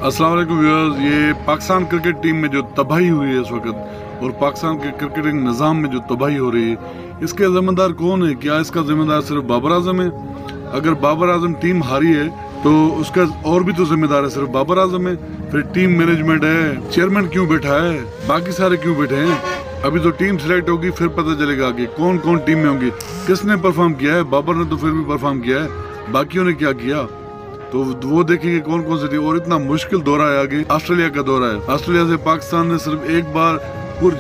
अस्सलाम वालेकुम व्यूअर्स। ये पाकिस्तान क्रिकेट टीम में जो तबाही हुई है इस वक्त और पाकिस्तान के क्रिकेटिंग निज़ाम में जो तबाही हो रही है, इसके ज़िम्मेदार कौन है? क्या इसका ज़िम्मेदार सिर्फ बाबर आजम है? अगर बाबर आजम टीम हारी है तो उसका और भी तो ज़िम्मेदार है सिर्फ बाबर आजम है? फिर टीम मैनेजमेंट है, चेयरमैन क्यों बैठा है, बाकी सारे क्यों बैठे हैं? अभी तो टीम सिलेक्ट होगी, फिर पता चलेगा कि कौन कौन टीम में होंगी, किसने परफॉर्म किया है। बाबर ने तो फिर भी परफॉर्म किया है, बाकियों ने क्या किया तो वो देखेंगे कौन कौन सी टीम। और इतना मुश्किल दौरा है आगे, ऑस्ट्रेलिया का दौरा है। ऑस्ट्रेलिया से पाकिस्तान ने सिर्फ एक बार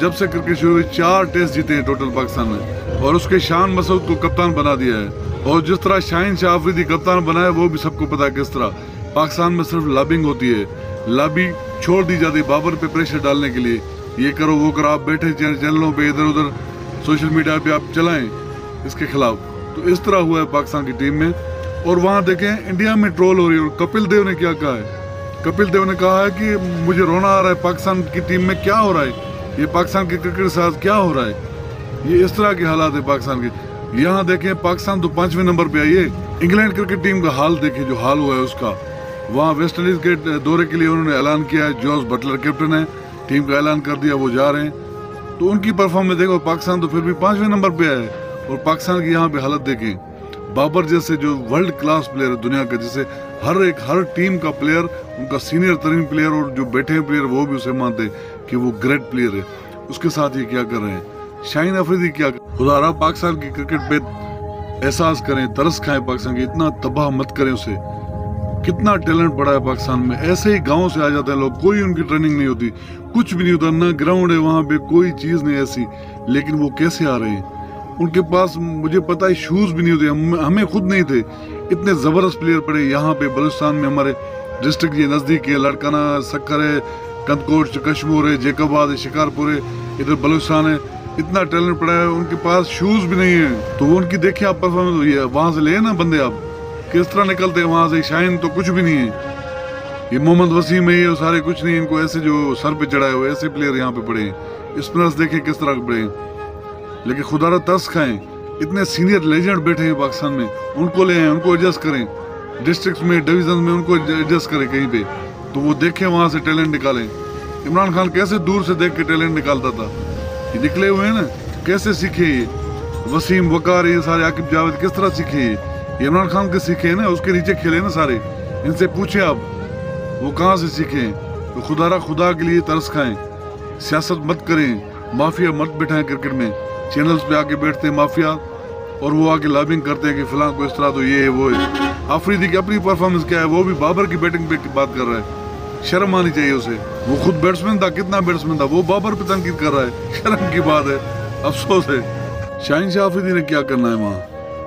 जब से क्रिकेट शुरू हुई 4 टेस्ट जीते हैं टोटल पाकिस्तान ने, और उसके शान मसूद को कप्तान बना दिया है। और जिस तरह शाहीन शाह अफरीदी कप्तान बना है वो भी सबको पता है किस तरह। पाकिस्तान में सिर्फ लॉबिंग होती है, लॉबी छोड़ दी जाती है बाबर पे प्रेशर डालने के लिए, ये करो वो करो। आप बैठे चैनलों पे इधर उधर सोशल मीडिया पे आप चलाएं इसके खिलाफ। तो इस तरह हुआ है पाकिस्तान की टीम में। और वहाँ देखें इंडिया में ट्रोल हो रही है। और कपिल देव ने क्या कहा है? कपिल देव ने कहा है कि मुझे रोना आ रहा है, पाकिस्तान की टीम में क्या हो रहा है, ये पाकिस्तान के क्रिकेट के साथ क्या हो रहा है। ये इस तरह के हालात है पाकिस्तान के। यहाँ देखें पाकिस्तान तो 5वें नंबर पे आई है। इंग्लैंड क्रिकेट टीम का हाल देखें, जो हाल हुआ है उसका। वहाँ वेस्ट इंडीज के दौरे के लिए उन्होंने ऐलान किया है, जॉस बटलर कैप्टन है, टीम का ऐलान कर दिया, वो जा रहे हैं। तो उनकी परफॉर्मेंस देखो, पाकिस्तान तो फिर भी 5वें नंबर पे आया है। और पाकिस्तान की यहाँ पे हालत देखें, बाबर जैसे जो वर्ल्ड क्लास प्लेयर है दुनिया का, जिसे हर टीम का प्लेयर, उनका सीनियर तरीन प्लेयर और जो बैठे प्लेयर वो भी उसे मानते कि वो ग्रेट प्लेयर है, उसके साथ ये क्या कर रहे हैं? शाहीन अफरीदी क्या खुदारा पाकिस्तान की क्रिकेट पे एहसास करें, तरस खाएं पाकिस्तान की, इतना तबाह मत करें उसे। कितना टैलेंट पड़ा है पाकिस्तान में। ऐसे ही गाँव से आ जाते हैं लोग, कोई उनकी ट्रेनिंग नहीं होती, कुछ भी नहीं होता, ना ग्राउंड है वहाँ पे, कोई चीज़ नहीं ऐसी, लेकिन वो कैसे आ रहे हैं? उनके पास मुझे पता है शूज भी नहीं होते, हमें खुद नहीं थे। इतने जबरदस्त प्लेयर पड़े यहाँ पे बलूचिस्तान में, हमारे डिस्ट्रिक्ट ये नजदीक है, लड़काना, सक्कर है, कंदकोट, कश्मीर है, जैकबाद है, शिकारपुर है, इधर बलूचिस्तान है। इतना टैलेंट पड़ा है, उनके पास शूज भी नहीं है। तो वो उनकी देखिए आप परफॉर्मेंस हुई है, वहाँ से ले ना बंदे आप किस तरह निकलते हैं वहाँ से। शाहीन तो कुछ भी नहीं है, ये मोहम्मद वसीम है, ये सारे कुछ नहीं। इनको ऐसे जो सर पे चढ़ाए हुए ऐसे प्लेयर यहाँ पे पड़े हैं। स्पिनर्स देखे किस तरह के पड़े हैं। लेकिन खुदारा तरस खाएं, इतने सीनियर लेजेंड बैठे हैं पाकिस्तान में, उनको ले आए, उनको एडजस्ट करें, डिस्ट्रिक्ट में, डिवीजन में उनको एडजस्ट करें कहीं पे, तो वो देखें वहाँ से टैलेंट निकालें। इमरान खान कैसे दूर से देख के टैलेंट निकालता था, ये निकले हुए हैं ना, कैसे सीखे ये वसीम, वकार, ये सारे आकिब जावेद किस तरह सीखे? ये इमरान खान के सीखे हैं ना, उसके नीचे खेले ना सारे। इनसे पूछे आप वो कहाँ से सीखे हैं? तो खुदारा खुदा के लिए तरस खाएं, सियासत मत करें, माफिया मत बिठाएं क्रिकेट में। चैनल्स पे आके बैठते हैं माफिया और वो आके लॉबिंग करते हैं कि फिलहाल को इस तरह, तो ये है वो है। अफरीदी की अपनी परफॉर्मेंस क्या है, वो भी बाबर की बैटिंग पे बात कर रहा है। शर्म आनी चाहिए उसे, वो खुद बैट्समैन था, कितना बैट्समैन था, वो बाबर पे तनकीद कर रहा है। शर्म की बात है, अफसोस है। शाहीन शाह अफरीदी ने क्या करना है वहाँ,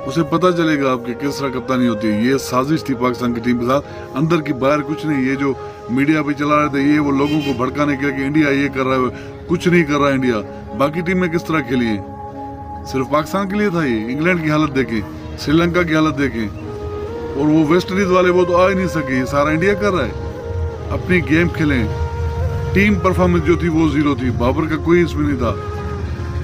उसे पता चलेगा आपके किस तरह कप्तानी होती है। ये साजिश थी पाकिस्तान की टीम के साथ, अंदर की बाहर कुछ नहीं। ये जो मीडिया पे चला रहे थे, ये वो लोगों को भड़काने के लिए कि इंडिया ये कर रहा है, कुछ नहीं कर रहा इंडिया। बाकी टीम में किस तरह खेली है, सिर्फ पाकिस्तान के लिए था ये। इंग्लैंड की हालत देखें, श्रीलंका की हालत देखें, और वो वेस्ट इंडीज वाले वो तो आ ही नहीं सके, सारा इंडिया कर रहा है। अपनी गेम खेलें। टीम परफॉर्मेंस जो थी वो 0 थी, बाबर का कोई इसमें नहीं था।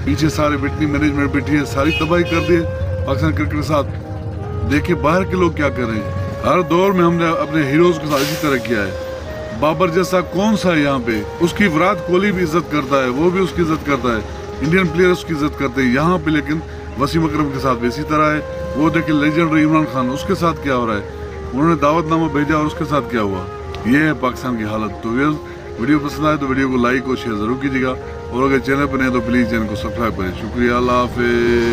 पीछे सारे बिटनी मैनेजमेंट बैठी है, सारी तबाही कर दी पाकिस्तान क्रिकेट के साथ। देखिए बाहर के लोग क्या कर रहे हैं। हर दौर में हमने अपने हीरोज के साथ इसी तरह किया है। बाबर जैसा कौन सा है यहाँ पे? उसकी विराट कोहली भी इज्जत करता है, वो भी उसकी इज्जत करता है, इंडियन प्लेयर्स की इज्जत करते हैं यहाँ पे। लेकिन वसीम अकरम के साथ भी इसी तरह है। वो देखिए लेजेंडरी इमरान खान, उसके साथ क्या हो रहा है? उन्होंने दावतनामा भेजा और उसके साथ क्या हुआ? ये है पाकिस्तान की हालत। तो वीडियो पसंद आए तो वीडियो को लाइक और शेयर जरूर कीजिएगा, और अगर चैनल पर नहीं तो प्लीज़ चैनल को सब्सक्राइब करें। शुक्रिया, अल्लाह हाफिज़।